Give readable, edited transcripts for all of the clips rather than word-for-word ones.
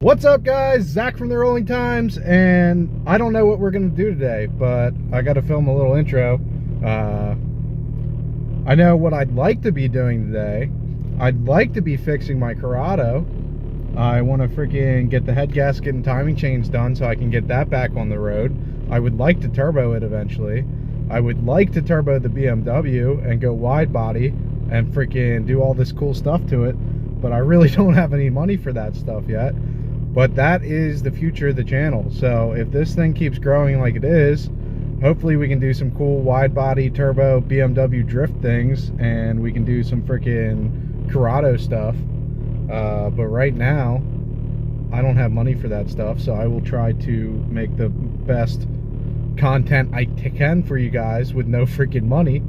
What's up, guys? Zach from the Rolling Times, and I don't know what we're gonna do today, but I gotta film a little intro. I know what I'd like to be doing today. I'd like to be fixing my Corrado. I want to freaking get the head gasket and timing chains done so I can get that back on the road. I would like to turbo it eventually. I would like to turbo the BMW and go wide body and freaking do all this cool stuff to it, but I really don't have any money for that stuff yet. But that is the future of the channel. So if this thing keeps growing like it is, hopefully we can do some cool wide body turbo BMW drift things, and we can do some freaking Corrado stuff. But right now, I don't have money for that stuff, so I will try to make the best content I can for you guys with no freaking money.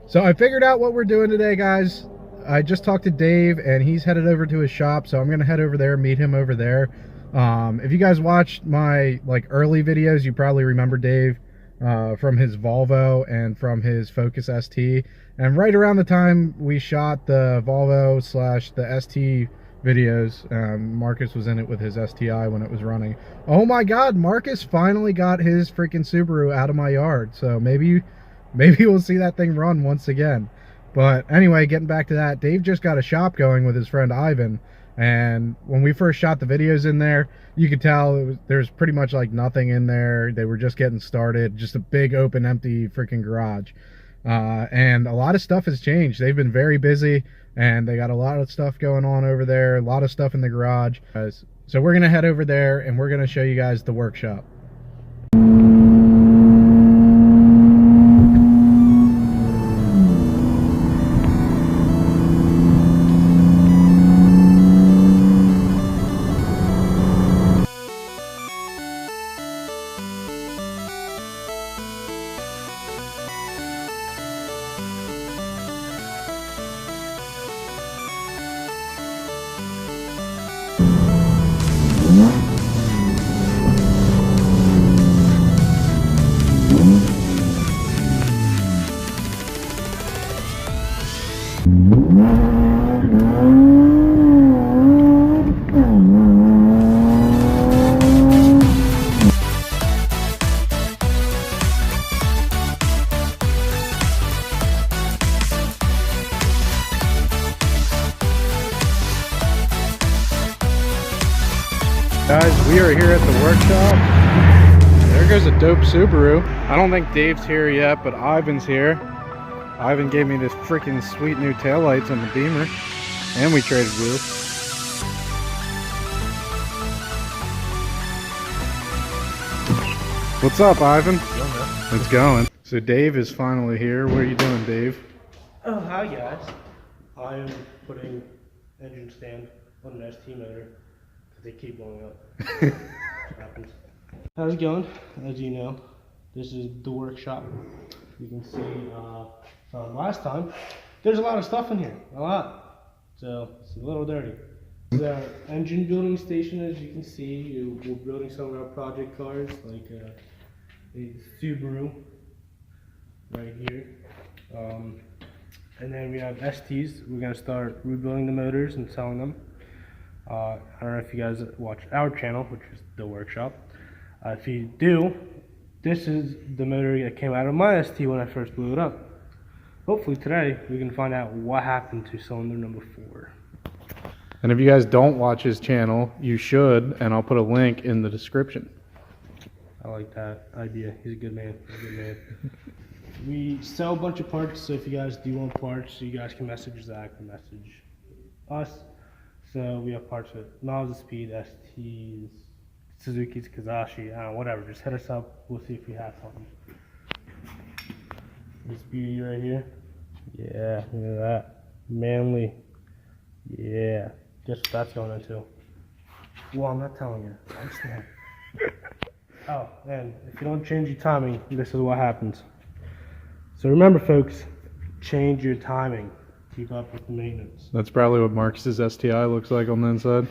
So I figured out what we're doing today, guys. I just talked to Dave, and he's headed over to his shop, so I'm gonna head over there, meet him over there. If you guys watched my early videos, you probably remember Dave from his Volvo and from his Focus ST. And right around the time we shot the Volvo / the ST videos, Marcus was in it with his STI when it was running. Oh my God, Marcus finally got his freaking Subaru out of my yard, so maybe we'll see that thing run once again. But anyway, getting back to that, Dave just got a shop going with his friend Ivan, and when we first shot the videos in there, you could tell there's pretty much nothing in there. They were just getting started, just a big open empty freaking garage. And a lot of stuff has changed. They've been very busy, and they got a lot of stuff going on over there, a lot of stuff in the garage. So we're gonna head over there and we're gonna show you guys the workshop. Guys, we are here at the workshop. There goes a dope Subaru. I don't think Dave's here yet, but Ivan's here. Ivan gave me this freaking sweet new taillights on the Beamer, and we traded wheels. What's up, Ivan? It's going. So Dave is finally here. What are you doing, Dave? Oh, hi guys. I am putting engine stand on an ST motor. They keep blowing up. Happens. How's it going? As you know, this is the workshop. You can see from last time, there's a lot of stuff in here. A lot. So it's a little dirty. This is our engine building station. As you can see, we're building some of our project cars, like a Subaru right here. And then we have STs. We're going to start rebuilding the motors and selling them. I don't know if you guys watch our channel, which is the workshop. If you do, this is the motor that came out of my ST when I first blew it up. Hopefully today we can find out what happened to cylinder number 4. And if you guys don't watch his channel, you should, and I'll put a link in the description. I like that idea. He's a good man. We sell a bunch of parts, so if you guys do want parts, you guys can message Zach or message us. So we have parts with Mazda Speed, STs, Suzuki's, Kazashi, I don't know, whatever. Just hit us up. We'll see if we have something. This beauty right here. Yeah, look at that. Manly. Yeah. Guess what that's going into. Well, I'm not telling you. I'm just Oh, and if you don't change your timing, this is what happens. So remember, folks, change your timing. Keep up with the maintenance. That's probably what Marcus's STI looks like on the inside.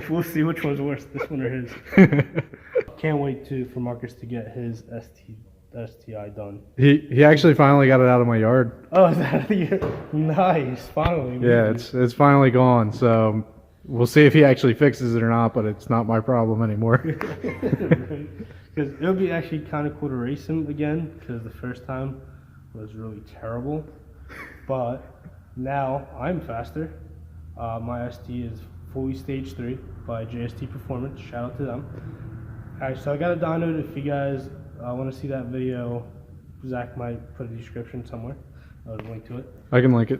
We'll see which one's worse, this one or his. Can't wait for Marcus to get his STI done. He actually finally got it out of my yard. Oh, is that nice? Finally. Yeah, it's finally gone. So we'll see if he actually fixes it or not. But it's not my problem anymore. Because it'll be actually kind of cool to race him again. Because the first time was really terrible. But now I'm faster. My ST is fully stage 3 by JST Performance. Shout out to them. Alright, so I got a dyno. If you guys want to see that video, Zach might put a description somewhere. I'll link to it. I can link it.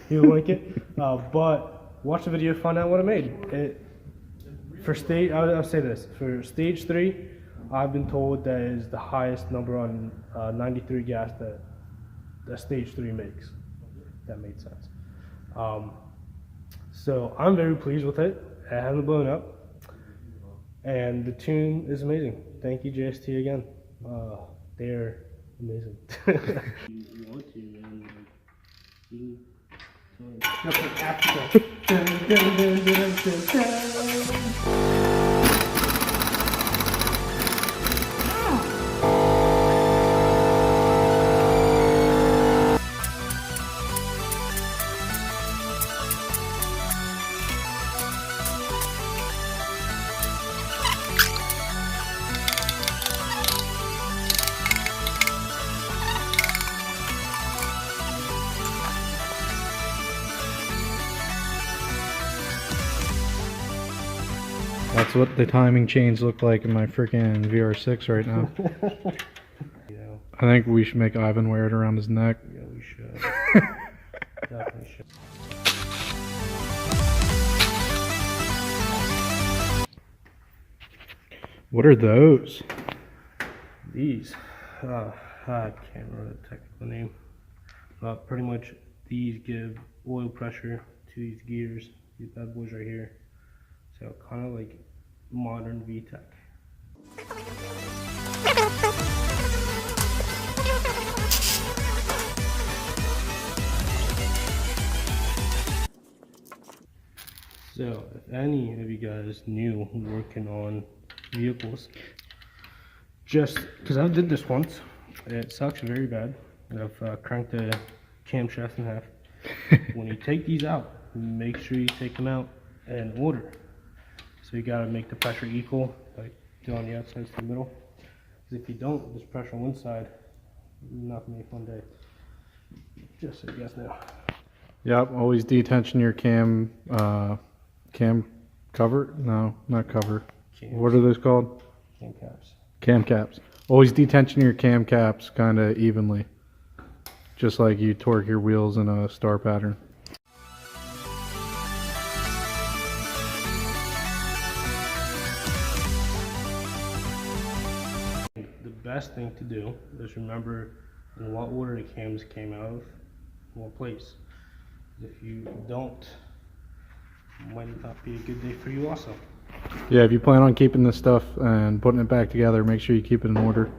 He'll link it. But watch the video, find out what I made. I'll say this. For stage 3, I've been told that is the highest number on 93 gas that stage 3 makes. That made sense. So I'm very pleased with it. It hasn't blown up. And the tune is amazing. Thank you, JST, again. They're amazing. You want to, man. That's what the timing chains look like in my freaking VR6 right now. Yeah. I think we should make Ivan wear it around his neck. Yeah, we should. Definitely should. What are those? These, I can't remember the technical name, but pretty much these give oil pressure to these gears, these bad boys right here. So kind of like modern VTEC. So if any of you guys new working on vehicles, just because I did this once, it sucks very bad. I've cranked the camshaft in half. When you take these out, make sure you take them out in order. So you gotta make the pressure equal, like do on the outside to the middle. Because if you don't, this pressure on one side, not gonna be a fun day. Just so you guys know. Yep, always detension your cam cover? No, not cover. Cams. What are those called? Cam caps. Cam caps. Always detension your cam caps kind of evenly. Just like you torque your wheels in a star pattern. The best thing to do is remember in what order the cams came out of, what place. If you don't, it might not be a good day for you also. Yeah, if you plan on keeping this stuff and putting it back together, make sure you keep it in order.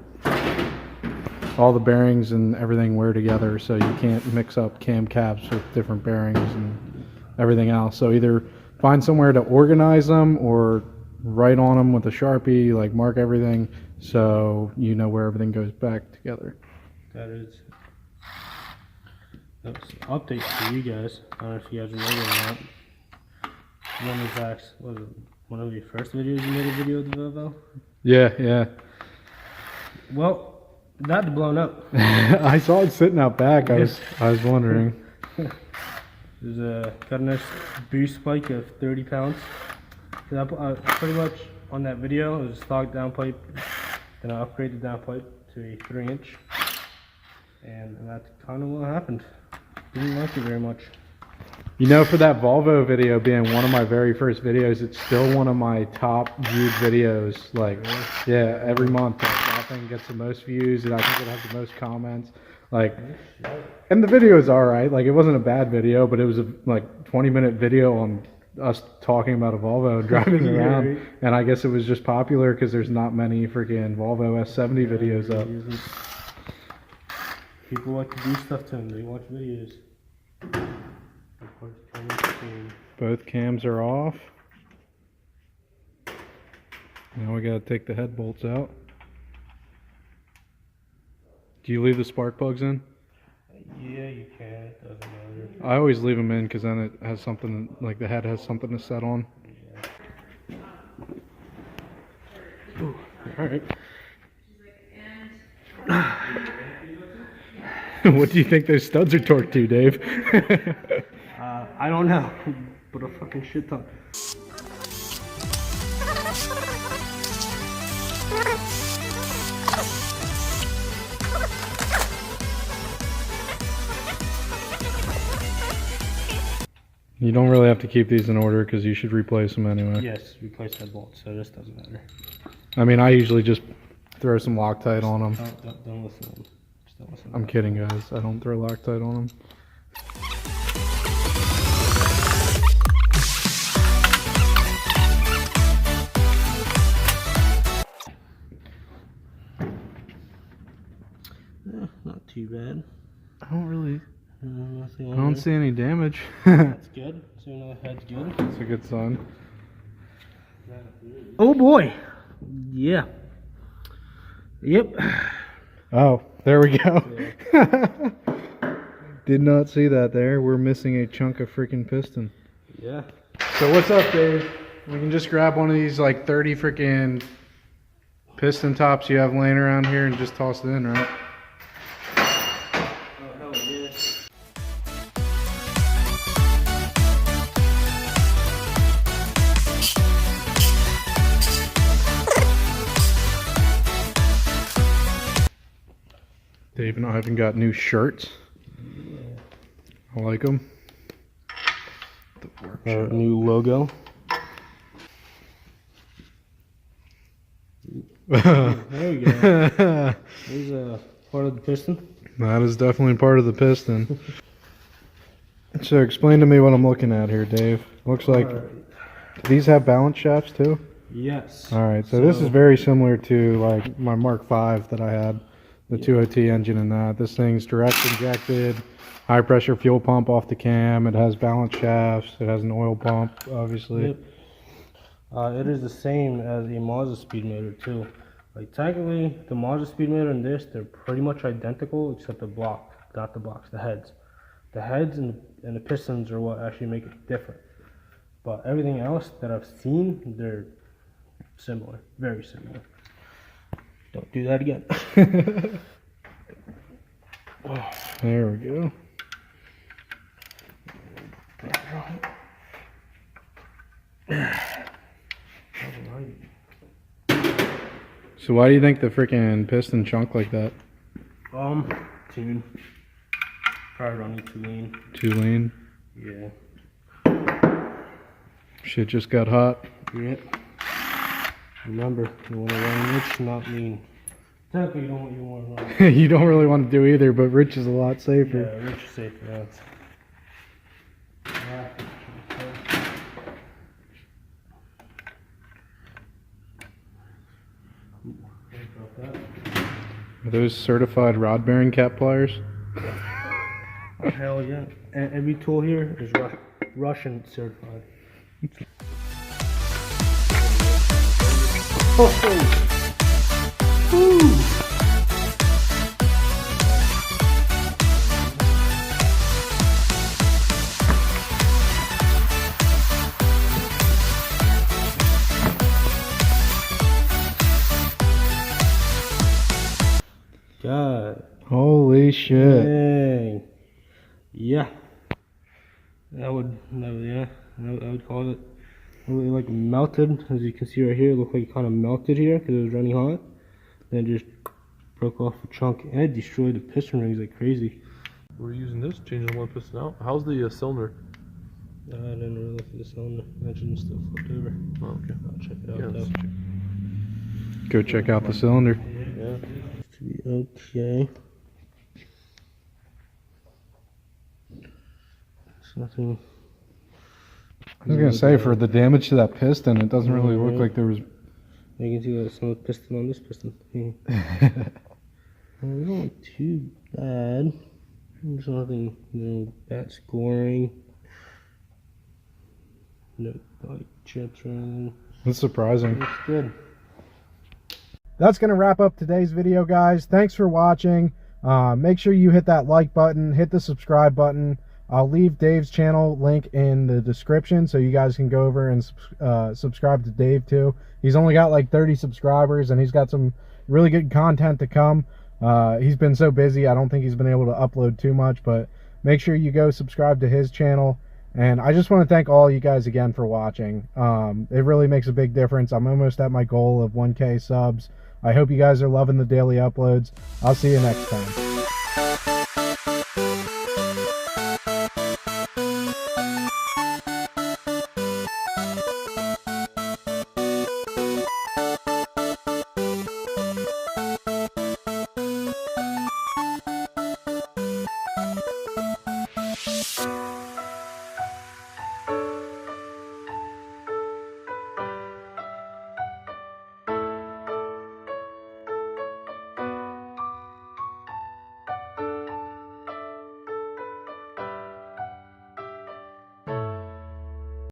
All the bearings and everything wear together, so you can't mix up cam caps with different bearings and everything else. So either find somewhere to organize them or write on them with a Sharpie, like mark everything so you know where everything goes back together. That is. That's an update for you guys. I don't know if you guys remember or not. One of Zach's, was it one of your first videos you made a video of the Volvo? Yeah. Well, that had blown up. I saw it sitting out back. I was wondering. There's got a nice boost spike of 30 pounds. So pretty much on that video, it was a stock downpipe. Then I upgraded the downpipe to a 3-inch. And that's kind of what happened. Didn't like it very much. You know, for that Volvo video being one of my very first videos, it's still one of my top viewed videos. Like, yeah, every month that thing gets the most views, and I think it has the most comments. Like, and the video is all right. Like, it wasn't a bad video, but it was a 20-minute video on us talking about a Volvo and driving Yeah, around, right. and I guess it was just popular because there's not many freaking Volvo S70 videos up. People like to do stuff to them. They watch videos. Both cams are off. Now we gotta take the head bolts out. Do you leave the spark plugs in? Yeah, you can. It doesn't matter. I always leave them in because then it has something, like the head has something to set on. Ooh, all right. What do you think those studs are torqued to, Dave? I don't know, but a fucking shit ton. You don't really have to keep these in order because you should replace them anyway. Yes, replace that bolt, so this doesn't matter. I mean, I usually just throw some Loctite on them. Don't listen to them. Just don't listen to I'm kidding, guys. I don't throw Loctite on them. Not too bad. I don't really. Nothing I don't see any damage. That's good. So now the head's good. That's a good sign. Oh boy. Yeah. Yep. Oh, there we go. Did not see that there. We're missing a chunk of freaking piston. Yeah. So what's up, Dave? We can just grab one of these like 30 freaking piston tops you have laying around here and just toss it in, right? Oh, hell yeah. Dave and I even got new shirts. I like them. Our new logo. There you go. There's a part of the piston. That is definitely part of the piston. So explain to me what I'm looking at here, Dave. Looks like, do these have balance shafts too? Yes. Alright, so this is very similar to like my Mark V that I had. The 2OT engine in that. This thing's direct injected, high pressure fuel pump off the cam. It has balance shafts. It has an oil pump, obviously. Yep. It is the same as a Mazda speed motor too. Like technically, the Mazda speed motor and this, they're pretty much identical except the block, not the blocks, the heads. The heads and the pistons are what actually make it different. But everything else that I've seen, they're similar, very similar. Don't do that again. There we go. So why do you think the freaking piston chunk like that? Tune. Probably running too lean. Too lean? Yeah. Shit just got hot. Yep. Remember, you want to run rich, not lean. Technically, you want to run. You don't really want to do either, but rich is a lot safer. Yeah, rich is safer. Yeah. Are those certified rod bearing cap pliers? Oh, hell yeah. Every tool here is Russian certified. God. Holy shit. Dang. Yeah. I would call it really like melted. As you can see right here, it looked like it kind of melted here because it was running hot. Then it just broke off a chunk and it destroyed the piston rings like crazy. We're using this, changing one piston out. How's the cylinder? I didn't really look at the cylinder. Engine's still flipped over. Oh, okay. I'll check it out Yeah, though. let's check. Go check out the cylinder. Yeah. To be okay. There's nothing I was gonna say, for the damage to that piston, it doesn't really look like there was. You can see some of the piston on this piston. It don't look too bad. There's nothing, bad scoring. No bike chips or anything. That's surprising. Looks good. That's going to wrap up today's video, guys. Thanks for watching. Make sure you hit that like button, hit the subscribe button. I'll leave Dave's channel link in the description so you guys can go over and subscribe to Dave too. He's only got like 30 subscribers and he's got some really good content to come. He's been so busy, I don't think he's been able to upload too much, but make sure you go subscribe to his channel. And I just want to thank all you guys again for watching. It really makes a big difference. I'm almost at my goal of 1K subs. I hope you guys are loving the daily uploads. I'll see you next time.